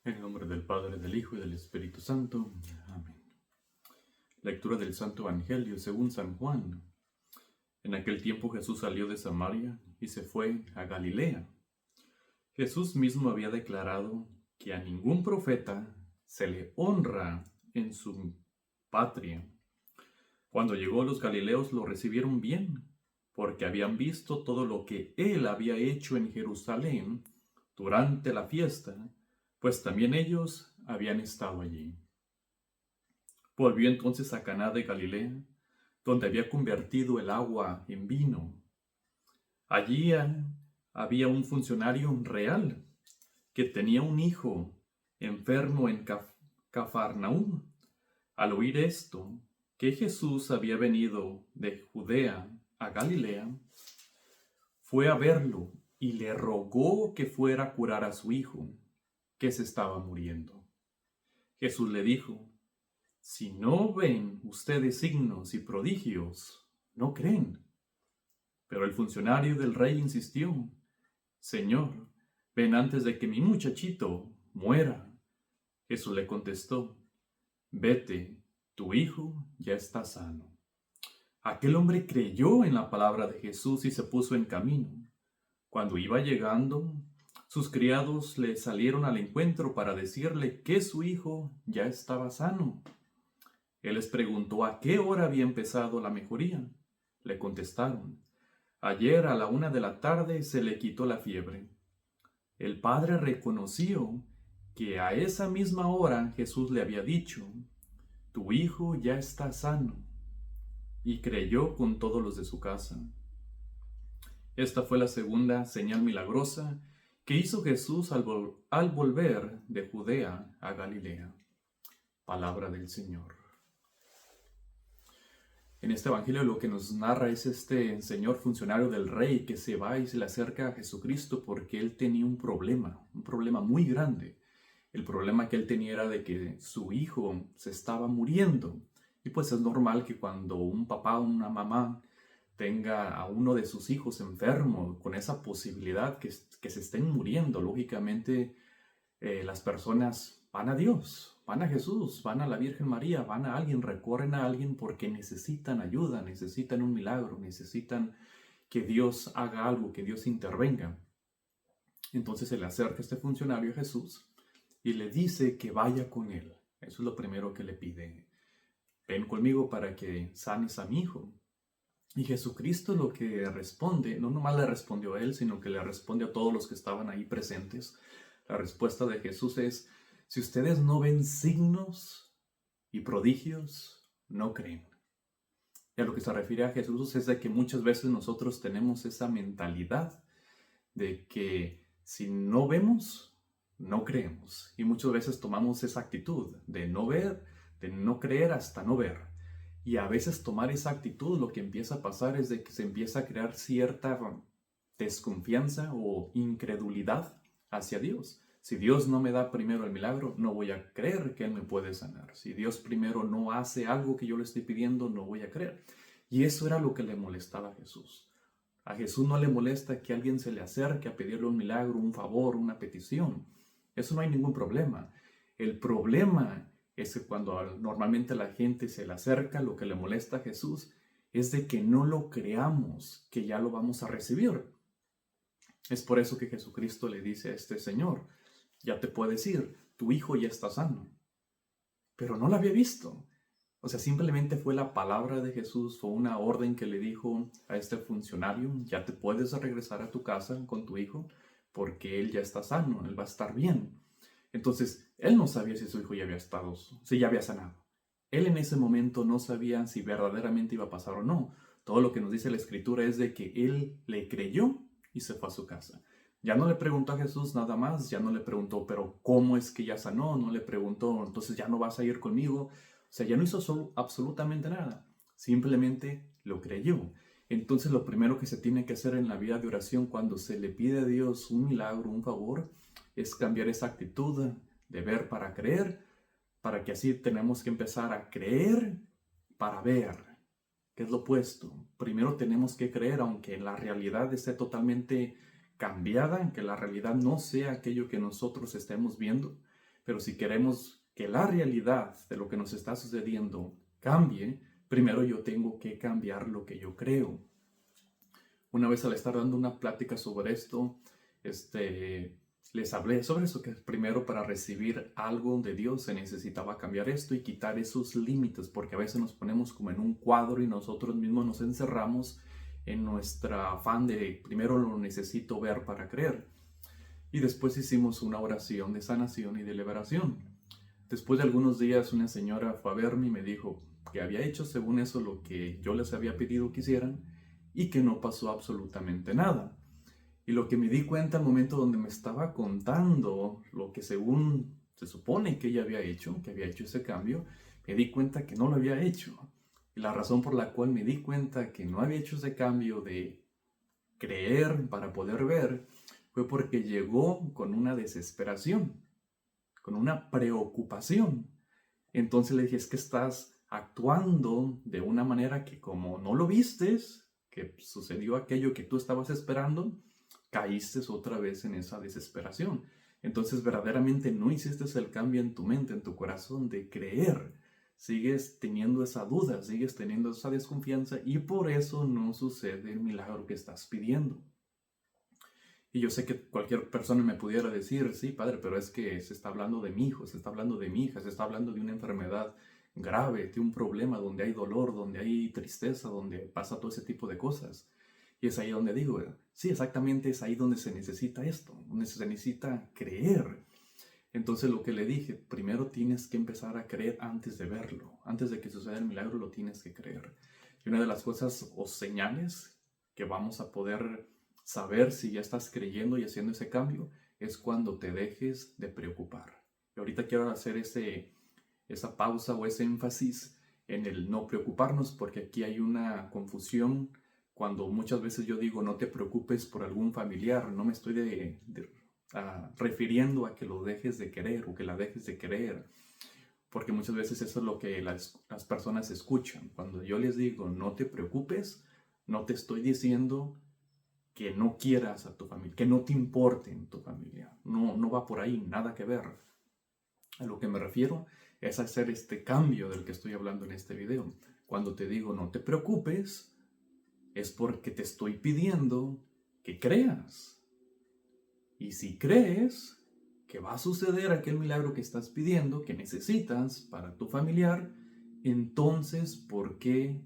En el nombre del Padre, del Hijo y del Espíritu Santo. Amén. Lectura del Santo Evangelio según San Juan. En aquel tiempo Jesús salió de Samaria y se fue a Galilea. Jesús mismo había declarado que a ningún profeta se le honra en su patria. Cuando llegó, los galileos lo recibieron bien, porque habían visto todo lo que él había hecho en Jerusalén durante la fiesta, pues también ellos habían estado allí. Volvió entonces a Caná de Galilea, donde había convertido el agua en vino. Allí había un funcionario real que tenía un hijo enfermo en Cafarnaúm. Al oír esto, que Jesús había venido de Judea a Galilea, fue a verlo y le rogó que fuera a curar a su hijo, que se estaba muriendo. Jesús le dijo: si no ven ustedes signos y prodigios, no creen. Pero el funcionario del rey insistió: Señor, ven antes de que mi muchachito muera. Jesús le contestó: vete, tu hijo ya está sano. Aquel hombre creyó en la palabra de Jesús y se puso en camino. Cuando iba llegando, sus criados le salieron al encuentro para decirle que su hijo ya estaba sano. Él les preguntó a qué hora había empezado la mejoría. Le contestaron: ayer a la 1 de la tarde se le quitó la fiebre. El padre reconoció que a esa misma hora Jesús le había dicho: tu hijo ya está sano, y creyó con todos los de su casa. Esta fue la segunda señal milagrosa que hizo Jesús al volver de Judea a Galilea. Palabra del Señor. En este evangelio lo que nos narra es este señor funcionario del rey que se va y se le acerca a Jesucristo porque él tenía un problema muy grande. El problema que él tenía era de que su hijo se estaba muriendo. Y pues es normal que cuando un papá o una mamá tenga a uno de sus hijos enfermo, con esa posibilidad que se estén muriendo, lógicamente las personas van a Dios, van a Jesús, van a la Virgen María, van a alguien, recorren a alguien porque necesitan ayuda, necesitan un milagro, necesitan que Dios haga algo, que Dios intervenga. Entonces se le acerca este funcionario a Jesús y le dice que vaya con él. Eso es lo primero que le pide. Ven conmigo para que sanes a mi hijo. Y Jesucristo lo que responde, no nomás le respondió a él, sino que le responde a todos los que estaban ahí presentes. La respuesta de Jesús es: si ustedes no ven signos y prodigios, no creen. Y a lo que se refiere a Jesús es de que muchas veces nosotros tenemos esa mentalidad de que si no vemos, no creemos. Y muchas veces tomamos esa actitud de no ver, de no creer hasta no ver. Y a veces tomar esa actitud, lo que empieza a pasar es de que se empieza a crear cierta desconfianza o incredulidad hacia Dios. Si Dios no me da primero el milagro, no voy a creer que Él me puede sanar. Si Dios primero no hace algo que yo le estoy pidiendo, no voy a creer. Y eso era lo que le molestaba a Jesús. A Jesús no le molesta que alguien se le acerque a pedirle un milagro, un favor, una petición. Eso no hay ningún problema. El problema es que cuando normalmente la gente se le acerca, lo que le molesta a Jesús es de que no lo creamos, que ya lo vamos a recibir. Es por eso que Jesucristo le dice a este señor: ya te puedes ir, tu hijo ya está sano. Pero no lo había visto. O sea, simplemente fue la palabra de Jesús, fue una orden que le dijo a este funcionario: ya te puedes regresar a tu casa con tu hijo porque él ya está sano, él va a estar bien. Entonces, él no sabía si su hijo ya había estado, si ya había sanado. Él en ese momento no sabía si verdaderamente iba a pasar o no. Todo lo que nos dice la Escritura es de que él le creyó y se fue a su casa. Ya no le preguntó a Jesús nada más, ya no le preguntó, pero ¿cómo es que ya sanó? No le preguntó, entonces ya no vas a ir conmigo. O sea, ya no hizo absolutamente nada. Simplemente lo creyó. Entonces lo primero que se tiene que hacer en la vida de oración cuando se le pide a Dios un milagro, un favor, es cambiar esa actitud de ver para creer, para que así tenemos que empezar a creer para ver, que es lo opuesto. Primero tenemos que creer, aunque la realidad esté totalmente cambiada, aunque la realidad no sea aquello que nosotros estemos viendo. Pero si queremos que la realidad de lo que nos está sucediendo cambie, primero yo tengo que cambiar lo que yo creo. Una vez al estar dando una plática sobre esto, les hablé sobre eso, que primero para recibir algo de Dios se necesitaba cambiar esto y quitar esos límites, porque a veces nos ponemos como en un cuadro y nosotros mismos nos encerramos en nuestra afán de primero lo necesito ver para creer. Y después hicimos una oración de sanación y de liberación. Después de algunos días una señora fue a verme y me dijo que había hecho según eso lo que yo les había pedido que hicieran y que no pasó absolutamente nada. Y lo que me di cuenta al momento donde me estaba contando lo que según se supone que ella había hecho, que había hecho ese cambio, me di cuenta que no lo había hecho. Y la razón por la cual me di cuenta que no había hecho ese cambio de creer para poder ver fue porque llegó con una desesperación, con una preocupación. Entonces le dije, es que estás actuando de una manera que como no lo vistes, que sucedió aquello que tú estabas esperando, caíste otra vez en esa desesperación. Entonces verdaderamente no hiciste el cambio en tu mente, en tu corazón de creer. Sigues teniendo esa duda, sigues teniendo esa desconfianza y por eso no sucede el milagro que estás pidiendo. Y yo sé que cualquier persona me pudiera decir, sí, padre, pero es que se está hablando de mi hijo, se está hablando de mi hija, se está hablando de una enfermedad grave, de un problema donde hay dolor, donde hay tristeza, donde pasa todo ese tipo de cosas. Y es ahí donde digo, sí, exactamente es ahí donde se necesita esto, donde se necesita creer. Entonces lo que le dije, primero tienes que empezar a creer antes de verlo, antes de que suceda el milagro lo tienes que creer. Y una de las cosas o señales que vamos a poder saber si ya estás creyendo y haciendo ese cambio es cuando te dejes de preocupar. Y ahorita quiero hacer esa pausa o ese énfasis en el no preocuparnos, porque aquí hay una confusión cuando muchas veces yo digo no te preocupes por algún familiar, no me estoy refiriendo a que lo dejes de querer o que la dejes de querer, porque muchas veces eso es lo que las personas escuchan. Cuando yo les digo no te preocupes, no te estoy diciendo que no quieras a tu familia, que no te importe en tu familia. No, no va por ahí, nada que ver. A lo que me refiero es hacer este cambio del que estoy hablando en este video. Cuando te digo no te preocupes, es porque te estoy pidiendo que creas. Y si crees que va a suceder aquel milagro que estás pidiendo, que necesitas para tu familiar, entonces ¿por qué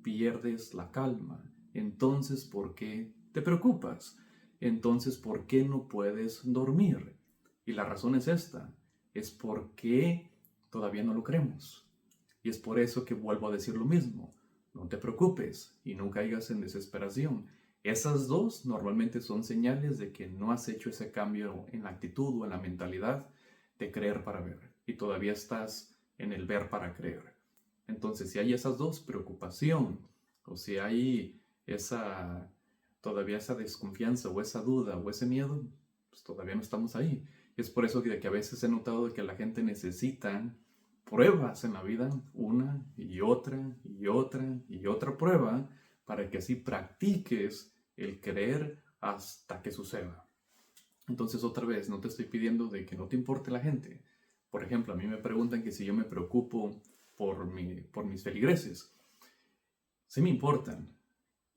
pierdes la calma? Entonces ¿por qué te preocupas? Entonces ¿por qué no puedes dormir? Y la razón es esta, es porque todavía no lo creemos. Y es por eso que vuelvo a decir lo mismo, no te preocupes y no caigas en desesperación. Esas dos normalmente son señales de que no has hecho ese cambio en la actitud o en la mentalidad de creer para ver y todavía estás en el ver para creer. Entonces, si hay esas dos, preocupación, o si hay todavía esa desconfianza o esa duda o ese miedo, pues todavía no estamos ahí. Y es por eso que a veces he notado que la gente necesita pruebas en la vida, una y otra y otra y otra prueba, para que así practiques el creer hasta que suceda. Entonces otra vez, no te estoy pidiendo de que no te importe la gente. Por ejemplo, a mí me preguntan que si yo me preocupo por mis feligreses. Sí me importan,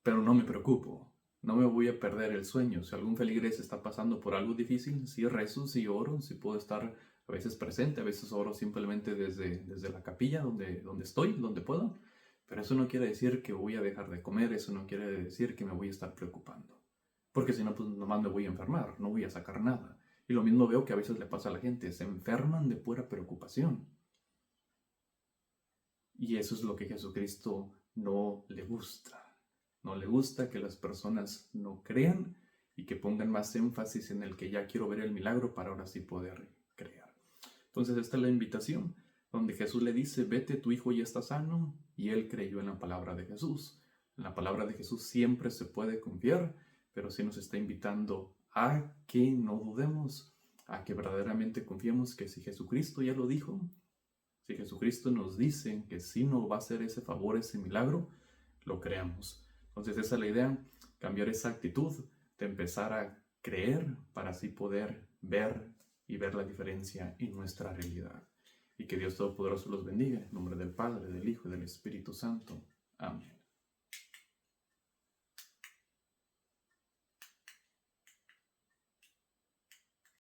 pero no me preocupo. No me voy a perder el sueño. Si algún feligrés está pasando por algo difícil, sí rezo, sí oro, sí puedo estar a veces presente, a veces oro simplemente desde la capilla donde estoy, donde puedo. Pero eso no quiere decir que voy a dejar de comer, eso no quiere decir que me voy a estar preocupando. Porque si no, pues nomás me voy a enfermar, no voy a sacar nada. Y lo mismo veo que a veces le pasa a la gente, se enferman de pura preocupación. Y eso es lo que Jesucristo no le gusta. No le gusta que las personas no crean y que pongan más énfasis en el que ya quiero ver el milagro para ahora sí poder creer. Entonces esta es la invitación, donde Jesús le dice, vete, tu hijo ya está sano, y él creyó en la palabra de Jesús. En la palabra de Jesús siempre se puede confiar, pero sí nos está invitando a que no dudemos, a que verdaderamente confiemos que si Jesucristo ya lo dijo, si Jesucristo nos dice que sí nos va a hacer ese favor, ese milagro, lo creamos. Entonces esa es la idea, cambiar esa actitud de empezar a creer para así poder ver y ver la diferencia en nuestra realidad. Y que Dios Todopoderoso los bendiga, en nombre del Padre, del Hijo y del Espíritu Santo.